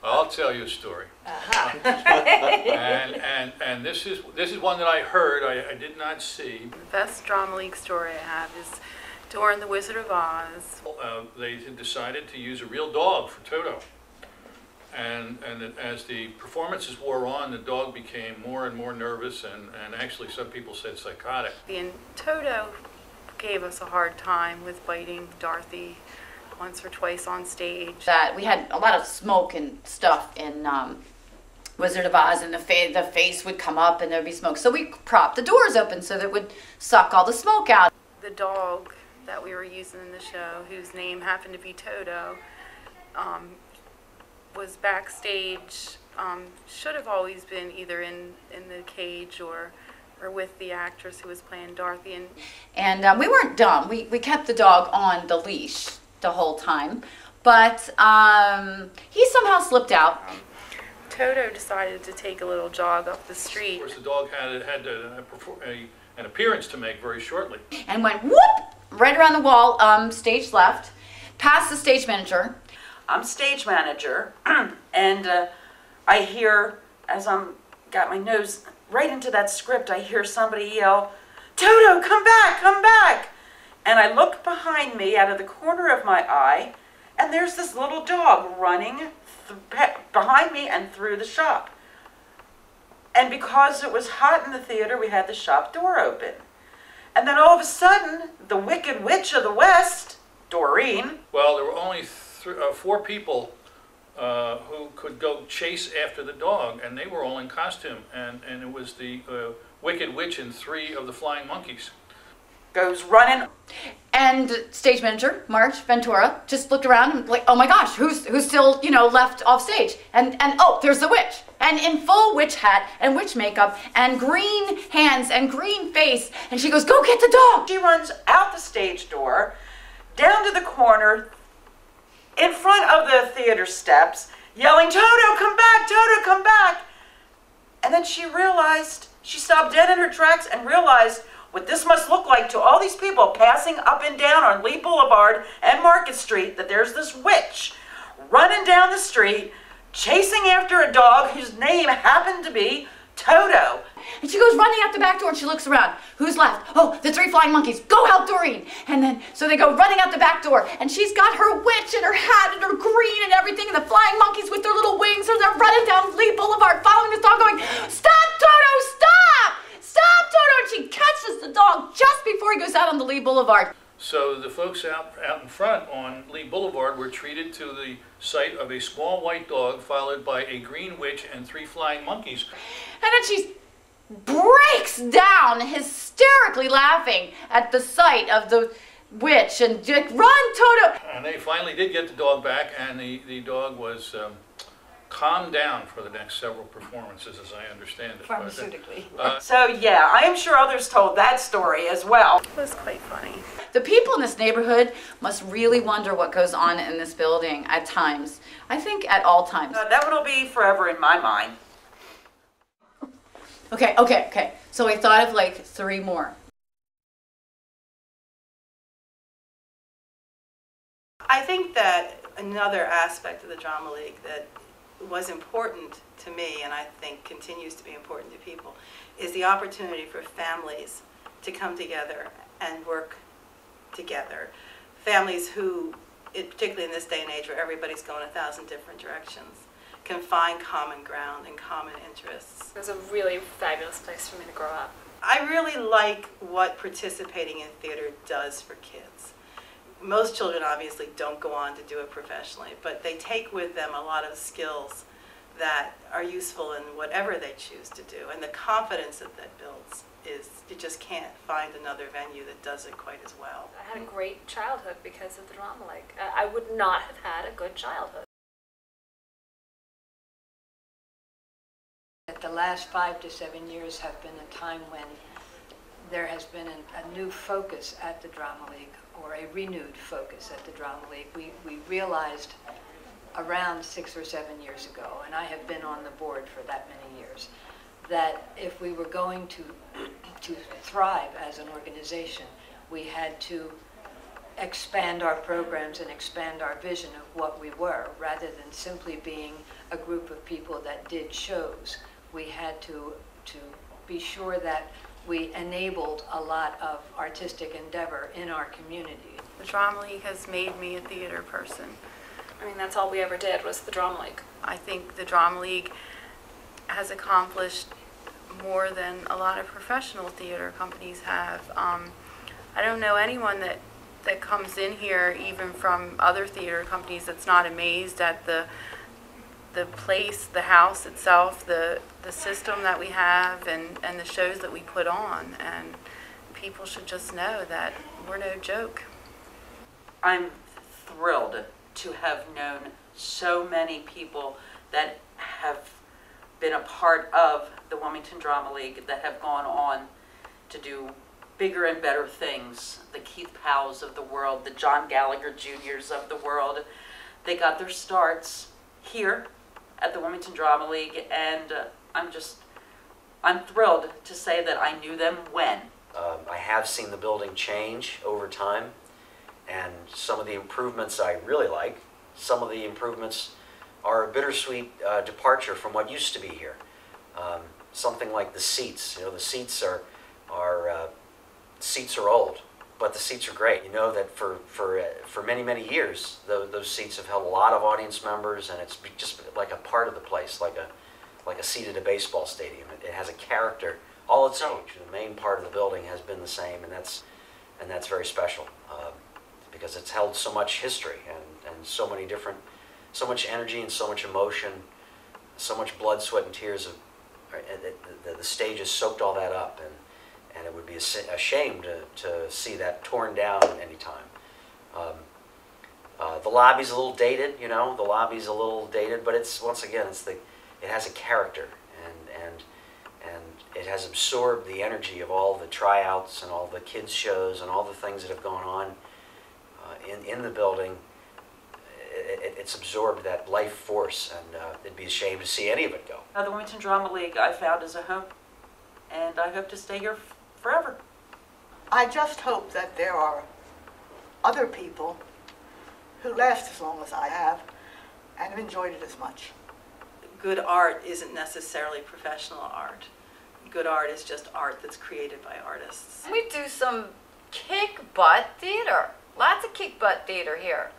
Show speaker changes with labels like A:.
A: I'll tell you a story. And this is one that I heard. I did not see.
B: The best Drama League story I have is during The Wizard of Oz.
A: They had decided to use a real dog for Toto. And as the performances wore on, the dog became more and more nervous, and actually some people said psychotic.
B: And Toto gave us a hard time with biting Dorothy once or twice on stage.
C: That we had a lot of smoke and stuff in Wizard of Oz, and the face would come up and there'd be smoke. So we propped the doors open so that it would suck all the smoke out.
B: The dog that we were using in the show, whose name happened to be Toto, was backstage. Should have always been either in the cage or with the actress who was playing Dorothy.
C: And we weren't dumb. We kept the dog on the leash the whole time, but he somehow slipped out.
B: Toto decided to take a little jog up the street.
A: Of course, the dog had an appearance to make very shortly.
C: And went whoop right around the wall, stage left, past the stage manager.
D: I'm stage manager, and I hear, as I'm got my nose right into that script, I hear somebody yell, "Toto, come back, come back!" And I look behind me out of the corner of my eye, and there's this little dog running behind me and through the shop. And because it was hot in the theater, we had the shop door open. And then all of a sudden, the Wicked Witch of the West, Doreen.
A: Well, there were only 4 people who could go chase after the dog, and they were all in costume. And it was the Wicked Witch and 3 of the Flying Monkeys.
D: Goes running.
C: And stage manager, Marge Ventura, just looked around and like, oh my gosh, who's still, left off stage? And oh, there's the witch. And in full witch hat and witch makeup and green hands and green face. And she goes, go get the dog.
D: She runs out the stage door, down to the corner, in front of the theater steps, yelling, "Toto, come back, Toto, come back." And then she stopped dead in her tracks and realized what this must look like to all these people passing up and down on Lee Boulevard and Market Street, that there's this witch running down the street, chasing after a dog whose name happened to be Toto.
C: And she goes running out the back door and she looks around. Who's left? Oh, the 3 Flying Monkeys. Go help Doreen. And then, so they go running out the back door, and she's got her witch and her hat and her green and everything, and the Flying Monkeys with their little wings, and they're running down Lee Boulevard following this dog going, "Stop, Toto, stop! Stop, Toto!" And she catches the dog just before he goes out on the Lee Boulevard.
A: So the folks out in front on Lee Boulevard were treated to the sight of a small white dog followed by a green witch and 3 flying monkeys.
C: And then she breaks down, hysterically laughing at the sight of the witch, and run, Toto!
A: And they finally did get the dog back, and the dog was calmed down for the next several performances, as I understand it.
C: Pharmaceutically.
D: So yeah, I am sure others told that story as well.
B: It was quite funny.
C: The people in this neighborhood must really wonder what goes on in this building at times. I think at all times.
D: That one will be forever in my mind.
C: Okay. So I thought of like 3 more.
E: I think that another aspect of the Drama League that was important to me, and I think continues to be important to people, is the opportunity for families to come together and work together. Families who, particularly in this day and age where everybody's going 1,000 different directions, can find common ground and common interests.
F: It was a really fabulous place for me to grow up.
E: I really like what participating in theater does for kids. Most children obviously don't go on to do it professionally, but they take with them a lot of skills that are useful in whatever they choose to do. And the confidence that builds is, you just can't find another venue that does it quite as well.
F: I had a great childhood because of the Drama League. I would not have had a good childhood.
G: The last 5 to 7 years have been a time when there has been a new focus at the Drama League, or a renewed focus at the Drama League. We realized around 6 or 7 years ago, and I have been on the board for that many years, that if we were going to thrive as an organization, we had to expand our programs and expand our vision of what we were, rather than simply being a group of people that did shows. We had to be sure that we enabled a lot of artistic endeavor in our community.
B: The Drama League has made me a theater person.
F: I mean, that's all we ever did was the Drama League.
B: I think the Drama League has accomplished more than a lot of professional theater companies have. I don't know anyone that comes in here, even from other theater companies, that's not amazed at the place, the house itself, the system that we have, and the shows that we put on. And people should just know that we're no joke.
D: I'm thrilled to have known so many people that have been a part of the Wilmington Drama League, that have gone on to do bigger and better things. The Keith Powells of the world, the John Gallagher Juniors of the world. They got their starts here at the Wilmington Drama League, and I'm thrilled to say that I knew them when.
H: I have seen the building change over time, and some of the improvements I really like. Some of the improvements are a bittersweet departure from what used to be here. Something like the seats. You know, the seats are old, but the seats are great. You know that for many years, those seats have held a lot of audience members, and it's just like a part of the place, like a seat at a baseball stadium. It has a character all its own. The main part of the building has been the same, and that's very special because it's held so much history and so much energy and so much emotion, so much blood, sweat, and tears. The stage has soaked all that up, and it would be a shame to see that torn down at any time. The lobby's a little dated, you know. The lobby's a little dated, but it's it has a character, and it has absorbed the energy of all the tryouts and all the kids shows and all the things that have gone on in the building. It's absorbed that life force, and it'd be a shame to see any of it go.
D: The Wilmington Drama League I found as a home, and I hope to stay here forever.
I: I just hope that there are other people who last as long as I have and have enjoyed it as much.
E: Good art isn't necessarily professional art. Good art is just art that's created by artists.
C: We do some kick-butt theater. Lots of kick-butt theater here.